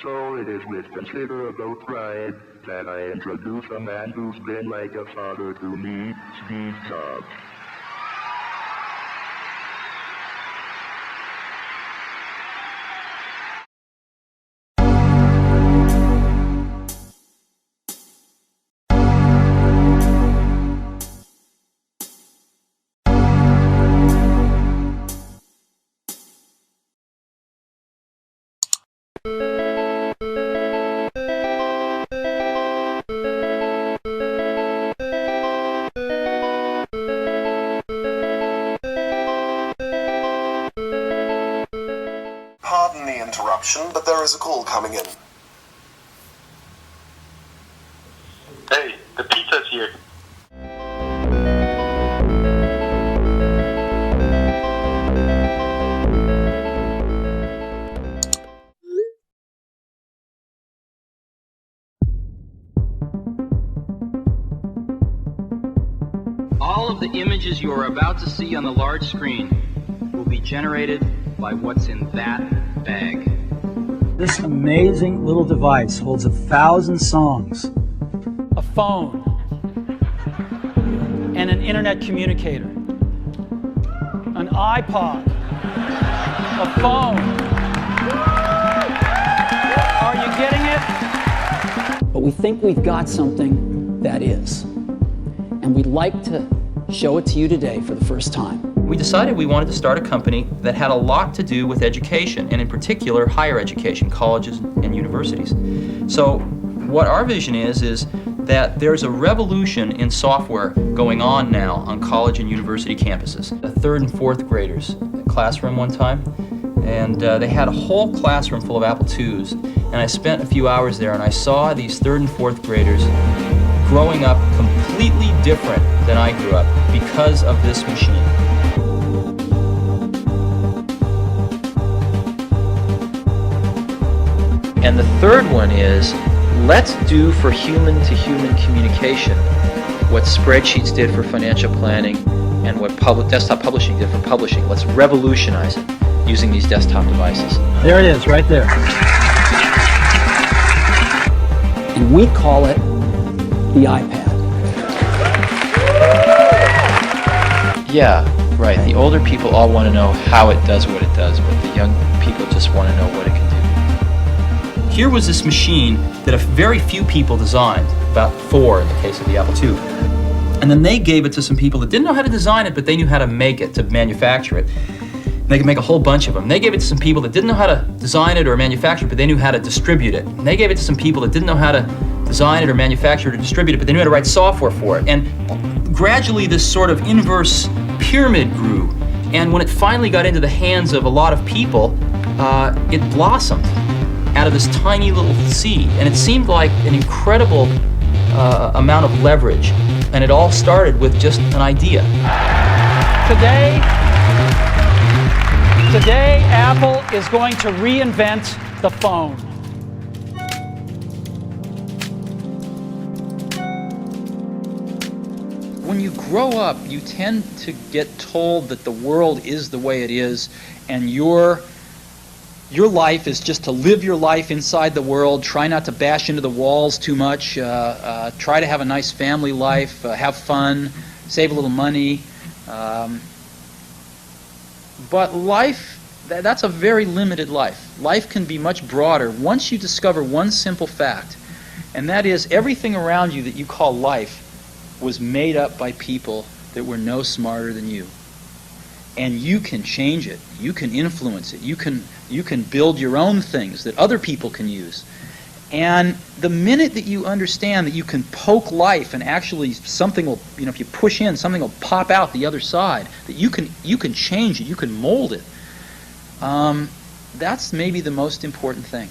So it is with considerable pride that I introduce a man who's been like a father to me, Steve Jobs. Pardon the interruption, but there is a call coming in. Hey, the pizza's here. All of the images you are about to see on the large screen will be generated by what's in that bag. This amazing little device holds 1,000 songs, a phone, and an internet communicator, an iPod, a phone. Are you getting it? But we think we've got something that is, and we'd like to show it to you today for the first time. We decided we wanted to start a company that had a lot to do with education, and in particular, higher education, colleges and universities. So what our vision is that there's a revolution in software going on now on college and university campuses. The 3rd and 4th graders classroom one time, and they had a whole classroom full of Apple IIs, and I spent a few hours there, and I saw these 3rd and 4th graders growing up completely different than I grew up because of this machine. And the third one is, let's do for human-to-human communication what spreadsheets did for financial planning and what desktop publishing did for publishing. Let's revolutionize it using these desktop devices. There it is, right there. And we call it the iPad. Yeah, right. The older people all want to know how it does what it does, but the young people just want to know what it can do. Here was this machine that a very few people designed, about 4 in the case of the Apple II. And then they gave it to some people that didn't know how to design it, but they knew how to make it, to manufacture it. They could make a whole bunch of them. They gave it to some people that didn't know how to design it or manufacture it, but they knew how to distribute it. And they gave it to some people that didn't know how to design it or manufacture it or distribute it, but they knew how to write software for it. And gradually this sort of inverse pyramid grew. And when it finally got into the hands of a lot of people, it blossomed out of this tiny little seed. And it seemed like an incredible amount of leverage. And it all started with just an idea. Today, Apple is going to reinvent the phone. When you grow up, you tend to get told that the world is the way it is, and your life is just to live your life inside the world, try not to bash into the walls too much, try to have a nice family life, have fun, save a little money. But life, that's a very limited life. Life can be much broader once you discover one simple fact, and that is everything around you that you call life was made up by people that were no smarter than you. And you can change it. You can influence it. You can build your own things that other people can use. And the minute that you understand that you can poke life and actually something will, if you push in, something will pop out the other side, that you can change it, you can mold it, that's maybe the most important thing.